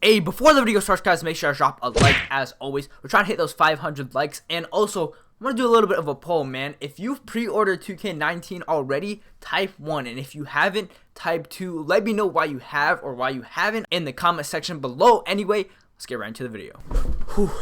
Hey, before the video starts, guys, make sure to drop a like. As always, we're trying to hit those 500 likes. And also, I'm going to do a little bit of a poll, man. If you've pre-ordered 2K19 already, type 1. And if you haven't, type 2. Let me know why you have or why you haven't in the comment section below. Anyway, let's get right into the video. Whew.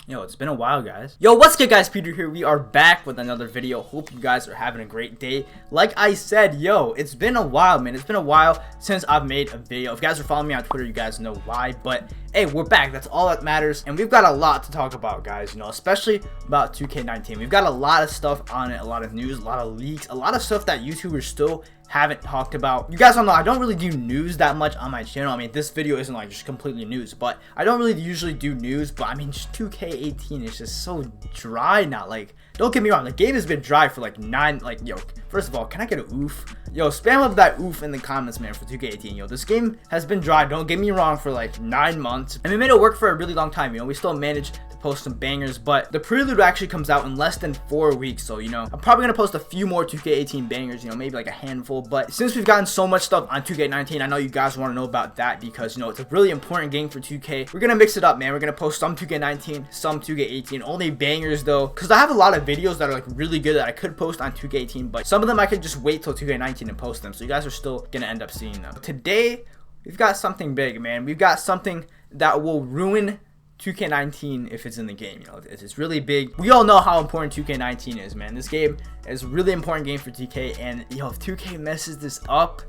Yo, it's been a while, guys. Yo, what's good, guys? Peter here. We are back with another video. Hope you guys are having a great day. Like I said, yo, it's been a while, man. It's been a while since I've made a video. If you guys are following me on Twitter, you guys know why. But hey, we're back. That's all that matters. And we've got a lot to talk about, guys, you know, especially about 2K19. We've got a lot of stuff on it, a lot of news, a lot of leaks, a lot of stuff that YouTubers still haven't talked about. You guys don't know, I don't really do news that much on my channel. I mean, this video isn't like just completely news, but I don't really usually do news. But I mean, 2K18 is just so dry now. Like, don't get me wrong, the game has been dry for like yo, first of all, can I get an oof? Yo, spam up that oof in the comments, man, for 2K18. Yo, this game has been dry, don't get me wrong, for like 9 months, and we made it work for a really long time. You know, we still managed to post some bangers, but the prelude actually comes out in less than 4 weeks. So, you know, I'm probably gonna post a few more 2K18 bangers, you know, maybe like a handful. But since we've gotten so much stuff on 2K19, I know you guys want to know about that because, you know, it's a really important game for 2K. We're gonna mix it up, man. We're gonna post some 2K19, some 2K18, only bangers though, because I have a lot of videos that are like really good that I could post on 2K18, but some of them I could just wait till 2K19 and post them, so you guys are still gonna end up seeing them. Today we've got something big, man. We've got something that will ruin 2K19 if it's in the game. You know, it's really big. We all know how important 2K19 is, man. This game is a really important game for 2K, and you know, if 2K messes this up,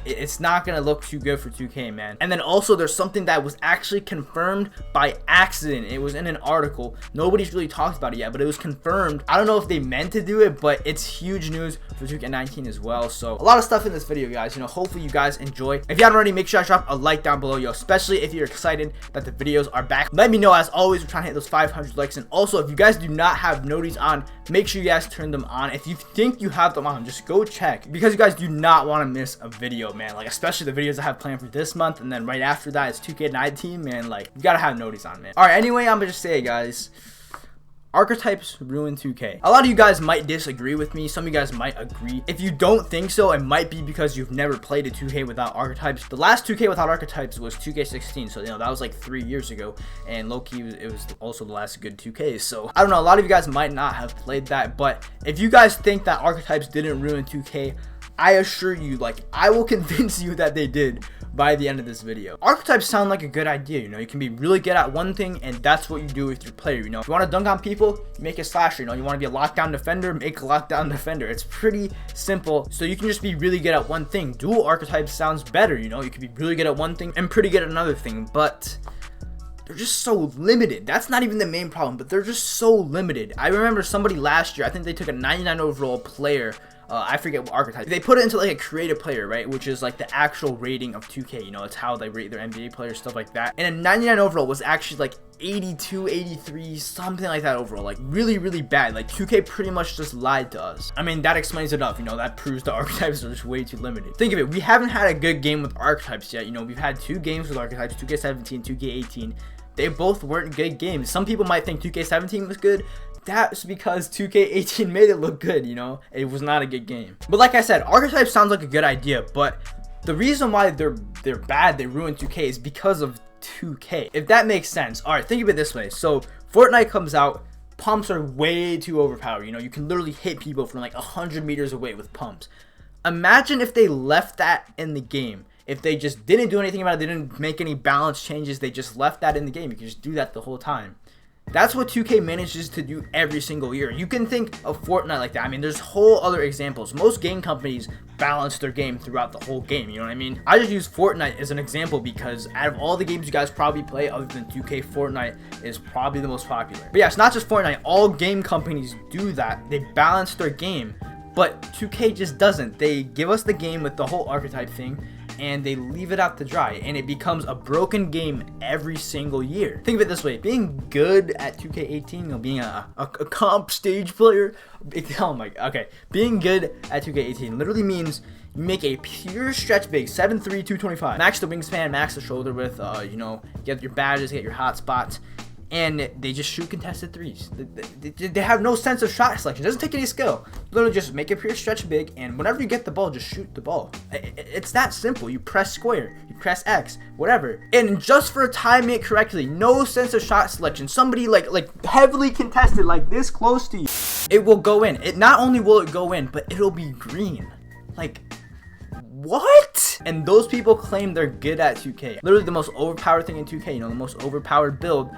it's not gonna look too good for 2K, man. And then also, there's something that was actually confirmed by accident. It was in an article. Nobody's really talked about it yet, but it was confirmed. I don't know if they meant to do it, but it's huge news for 2K19 as well. So a lot of stuff in this video, guys. You know, hopefully you guys enjoy. If you haven't already, make sure to drop a like down below, yo, especially if you're excited that the videos are back. Let me know. As always, we're trying to hit those 500 likes. And also, if you guys do not have noties on, make sure you guys turn them on. If you think you have them on, just go check, because you guys do not want to miss a video, man. Like, especially the videos I have planned for this month, and then right after that is 2K19, man. Like, you gotta have noties on, man. All right, anyway, I'm gonna just say it, guys. Archetypes ruin 2K. A lot of you guys might disagree with me. Some of you guys might agree. If you don't think so, it might be because you've never played a 2K without archetypes. The last 2K without archetypes was 2K16, so you know that was like 3 years ago, and low-key it was also the last good 2Ks. So I don't know, a lot of you guys might not have played that, but if you guys think that archetypes didn't ruin 2K, I assure you, like, I will convince you that they did by the end of this video. Archetypes sound like a good idea, you know. You can be really good at one thing, and that's what you do with your player, you know. If you want to dunk on people, you make a slasher, you know. You want to be a lockdown defender, make a lockdown defender. It's pretty simple, so you can just be really good at one thing. Dual archetypes sounds better, you know. You can be really good at one thing and pretty good at another thing, but they're just so limited. That's not even the main problem, but they're just so limited. I remember somebody last year, I think they took a 99 overall player, I forget what archetype. They put it into like a creative player, right? Which is like the actual rating of 2K, you know, it's how they rate their NBA players, stuff like that. And a 99 overall was actually like 82, 83, something like that overall. Like really, really bad. Like 2K pretty much just lied to us. I mean, that explains enough, you know, that proves the archetypes are just way too limited. Think of it, we haven't had a good game with archetypes yet. You know, we've had 2 games with archetypes, 2K17, 2K18. They both weren't good games. Some people might think 2K17 was good. That's because 2K18 made it look good, you know. It was not a good game. But like I said, archetypes sounds like a good idea, but the reason why they're bad, they ruin 2K, is because of 2K. If that makes sense. All right, think of it this way. So Fortnite comes out, pumps are way too overpowered. You know, you can literally hit people from like 100 meters away with pumps. Imagine if they left that in the game. If they just didn't do anything about it, they didn't make any balance changes, they just left that in the game. You can just do that the whole time. That's what 2K manages to do every single year. You can think of Fortnite like that. I mean, there's whole other examples. Most game companies balance their game throughout the whole game, you know what I mean? I just use Fortnite as an example because out of all the games you guys probably play other than 2K, Fortnite is probably the most popular. But yeah, it's not just Fortnite. All game companies do that. They balance their game, but 2K just doesn't. They give us the game with the whole archetype thing, and they leave it out to dry, and it becomes a broken game every single year. Think of it this way, being good at 2K18, you know, being a comp stage player, being good at 2K18 literally means you make a pure stretch big, 7'3", 225, max the wingspan, max the shoulder width, you know, get your badges, get your hot spots, and they just shoot contested threes. They have no sense of shot selection. It doesn't take any skill. Literally just make a pure stretch big, and whenever you get the ball, just shoot the ball. It's that simple. You press square, you press X, whatever. And just for timing it correctly, no sense of shot selection. Somebody like heavily contested, like this close to you, it will go in. It not only will it go in, but it'll be green. Like, what? And those people claim they're good at 2K. Literally the most overpowered thing in 2K, you know, the most overpowered build,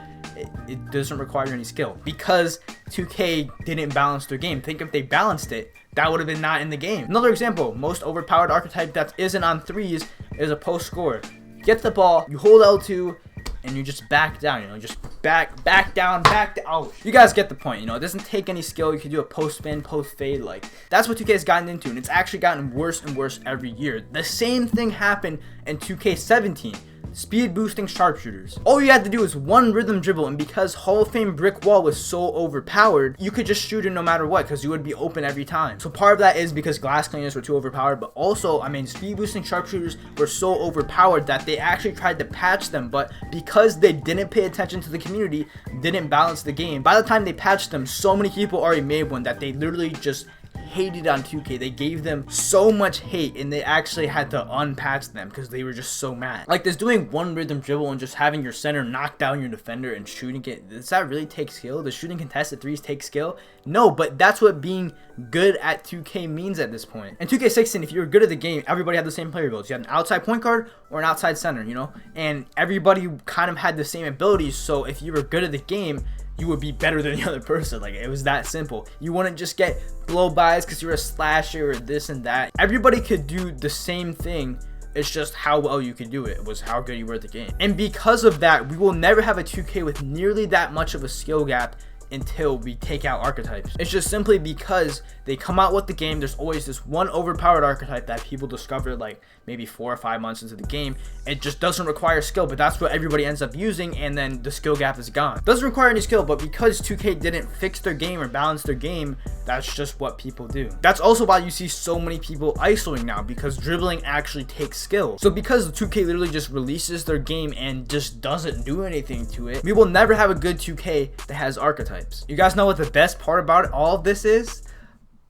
it doesn't require any skill because 2K didn't balance their game. Think if they balanced it, that would have been not in the game. Another example, most overpowered archetype that isn't on threes is a post scorer. Get the ball, you hold L2, and you just back down, you know, just back down. Oh, you guys get the point, you know. It doesn't take any skill. You can do a post spin, post fade. Like, that's what 2K has gotten into, and it's actually gotten worse and worse every year. The same thing happened in 2K17. Speed boosting sharpshooters. All you had to do is one rhythm dribble, and because Hall of Fame brick wall was so overpowered, you could just shoot it no matter what because you would be open every time. So part of that is because glass cleaners were too overpowered, but also, I mean, speed boosting sharpshooters were so overpowered that they actually tried to patch them, but because they didn't pay attention to the community, didn't balance the game, by the time they patched them, so many people already made one that they literally just hated on 2K. They gave them so much hate, and they actually had to unpatch them because they were just so mad. Like, does doing one rhythm dribble and just having your center knock down your defender and shooting it, does that really take skill? Does shooting contested threes take skill? No, but that's what being good at 2K means at this point. In 2K16, if you were good at the game, everybody had the same player builds. You had an outside point guard or an outside center, you know, and everybody kind of had the same abilities. So if you were good at the game, you would be better than the other person. Like, it was that simple. You wouldn't just get blow-bys because you're a slasher or this and that. Everybody could do the same thing. It's just how well you could do it. It was how good you were at the game. And because of that, we will never have a 2K with nearly that much of a skill gap until we take out archetypes. It's just simply because they come out with the game, there's always this one overpowered archetype that people discover like maybe 4 or 5 months into the game. It just doesn't require skill, but that's what everybody ends up using, and then the skill gap is gone. Doesn't require any skill, but because 2K didn't fix their game or balance their game, that's just what people do. That's also why you see so many people isoing now, because dribbling actually takes skill. So because 2K literally just releases their game and just doesn't do anything to it, we will never have a good 2K that has archetypes. You guys know what the best part about all of this is?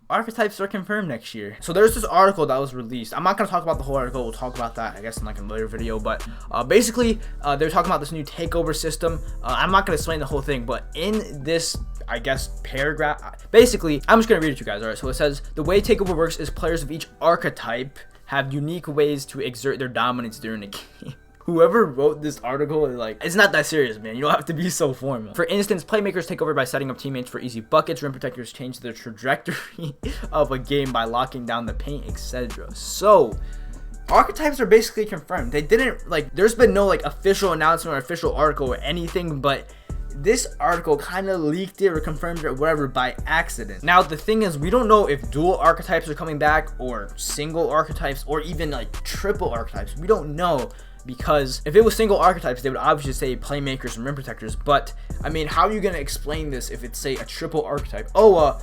Archetypes are confirmed next year. So there's this article that was released. I'm not going to talk about the whole article. We'll talk about that, I guess, in like a later video. But basically, they're talking about this new takeover system. I'm not going to explain the whole thing, but in this, I guess, paragraph, basically, I'm just going to read it to you guys. All right, so it says, the way takeover works is players of each archetype have unique ways to exert their dominance during the game. Whoever wrote this article is like, it's not that serious, man. You don't have to be so formal. For instance, playmakers take over by setting up teammates for easy buckets. Rim protectors change the trajectory of a game by locking down the paint, etc. So, archetypes are basically confirmed. They didn't, like, there's been no, like, official announcement or official article or anything, but this article kind of leaked it or confirmed it or whatever by accident. Now, the thing is, we don't know if dual archetypes are coming back or single archetypes or even, like, triple archetypes. We don't know. Because if it was single archetypes, they would obviously say playmakers and rim protectors. But I mean, how are you gonna explain this if it's, say, a triple archetype? Oh,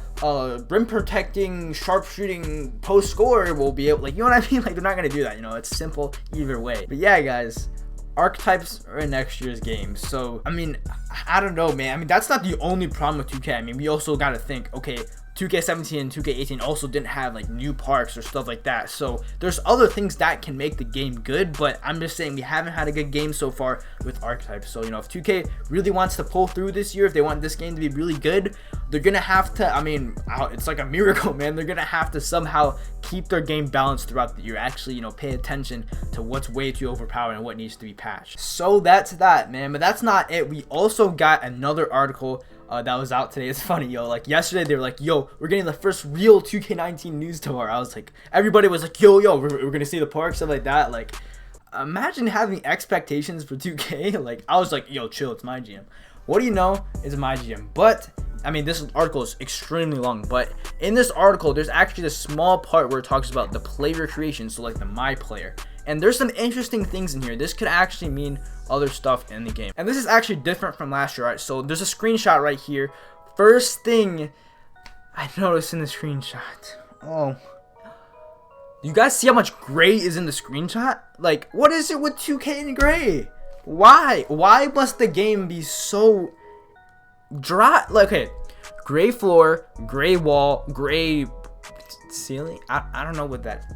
rim protecting, sharpshooting, post scorer will be able, like, you know what I mean? Like, they're not gonna do that. You know, it's simple either way. But yeah, guys, archetypes are in next year's game. So I mean, I don't know, man. I mean, that's not the only problem with 2K. I mean, we also gotta think, okay, 2K17 and 2K18 also didn't have like new parks or stuff like that. So there's other things that can make the game good, but I'm just saying we haven't had a good game so far with archetypes. So, you know, if 2K really wants to pull through this year, if they want this game to be really good, they're gonna have to, I mean, it's like a miracle, man. They're gonna have to somehow keep their game balanced throughout the year. Actually, you know, pay attention to what's way too overpowered and what needs to be patched. So that's that, man. But that's not it. We also got another article that was out today. It's funny, yo. Like, yesterday they were like, yo, we're getting the first real 2K19 news tomorrow. I was like, everybody was like, yo, we're gonna see the park, stuff like that. Like, imagine having expectations for 2K. Like, I was like, yo, chill, it's my GM. What do you know? It's my GM. But I mean, this article is extremely long, but in this article, there's actually this small part where it talks about the player creation, so like the my player. And there's some interesting things in here. This could actually mean other stuff in the game. And this is actually different from last year, right? So there's a screenshot right here. First thing I noticed in the screenshot. Oh. You guys see how much gray is in the screenshot? Like, what is it with 2K and gray? Why? Why must the game be so okay, gray floor, gray wall, gray ceiling. I don't know what that.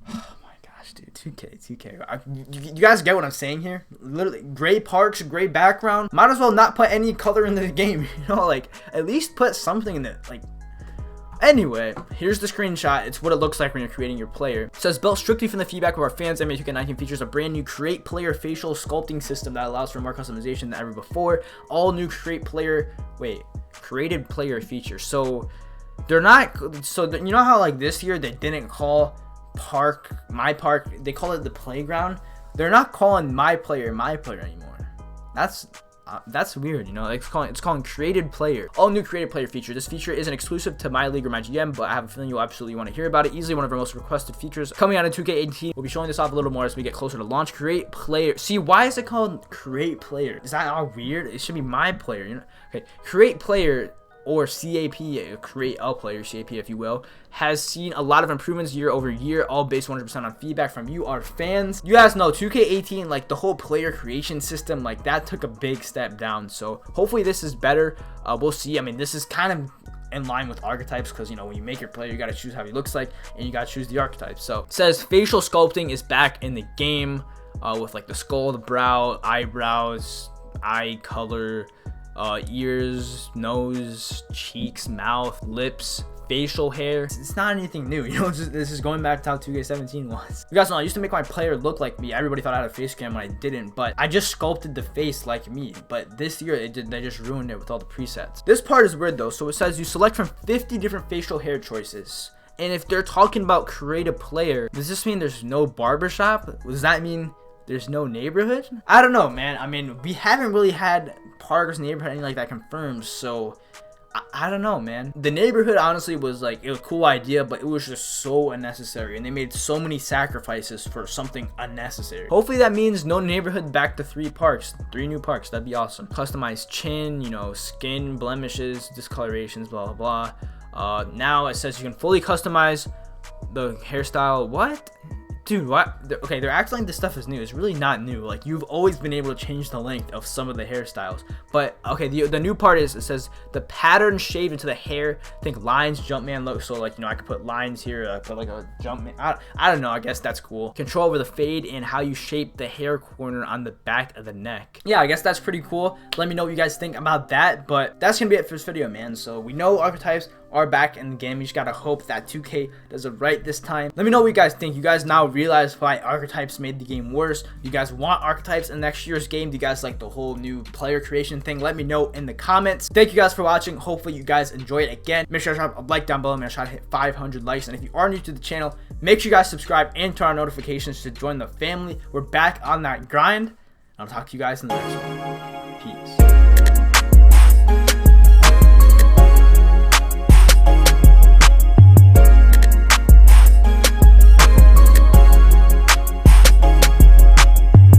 Oh my gosh, dude, 2K. You guys get what I'm saying here? Literally, gray parks, gray background. Might as well not put any color in the game. You know, like at least put something in it. Like. Anyway, here's the screenshot. It's what it looks like when you're creating your player. It says, built strictly from the feedback of our fans, MA2K19 features a brand new create player facial sculpting system that allows for more customization than ever before. All new created player features. So they're not, you know how like this year they didn't call my park, they call it the playground. They're not calling my player anymore. That's weird, you know. It's calling created player. All new created player feature. This feature isn't exclusive to my league or my GM, but I have a feeling you'll absolutely want to hear about it. Easily one of our most requested features coming out in 2K18. We'll be showing this off a little more as we get closer to launch. Create player. See, why is it called create player? Is that all weird? It should be my player, you know. Okay, create player, or CAP, create a player, CAP if you will, has seen a lot of improvements year over year, all based 100% on feedback from you, our fans. You guys know 2K18, like the whole player creation system, like that took a big step down. So hopefully this is better. We'll see. I mean, this is kind of in line with archetypes, because you know when you make your player, you got to choose how he looks like, and you got to choose the archetype. So it says facial sculpting is back in the game, with like the skull, the brow, eyebrows, eye color, ears, nose, cheeks, mouth, lips, facial hair. It's not anything new, you know. This is going back to how 2K17 was. You guys know I used to make my player look like me. Everybody thought I had a face cam when I didn't, but I just sculpted the face like me. But this year they just ruined it with all the presets. This part is weird though. So it says you select from 50 different facial hair choices. And if they're talking about create a player, does this mean there's no barbershop? Does that mean there's no neighborhood? I don't know, man. I mean, we haven't really had Parker's neighborhood anything like that confirmed, so I don't know, man. The neighborhood honestly was like, it was a cool idea, but it was just so unnecessary, and they made so many sacrifices for something unnecessary. Hopefully that means no neighborhood, back to 3 parks, 3 new parks. That'd be awesome. Customized chin, you know, skin blemishes, discolorations, blah blah blah. Now it says you can fully customize the hairstyle. What? Dude, what? Okay, they're acting like this stuff is new. It's really not new. Like, you've always been able to change the length of some of the hairstyles. But, okay, the new part is, it says the pattern shaved into the hair. Think lines, Jumpman look. So, like, you know, I could put lines here, put like a Jumpman. I don't know. I guess that's cool. Control over the fade and how you shape the hair corner on the back of the neck. Yeah, I guess that's pretty cool. Let me know what you guys think about that. But that's going to be it for this video, man. So, we know archetypes are back in the game. You just gotta hope that 2K does it right this time. Let me know what you guys think. You guys now realize why archetypes made the game worse. You guys want archetypes in next year's game? Do you guys like the whole new player creation thing? Let me know in the comments. Thank you guys for watching. Hopefully you guys enjoy it. Again, make sure to drop a like down below. I'm gonna try to hit 500 likes. And if you are new to the channel, make sure you guys subscribe and turn on notifications to join the family. We're back on that grind. I'll talk to you guys in the next one. Peace.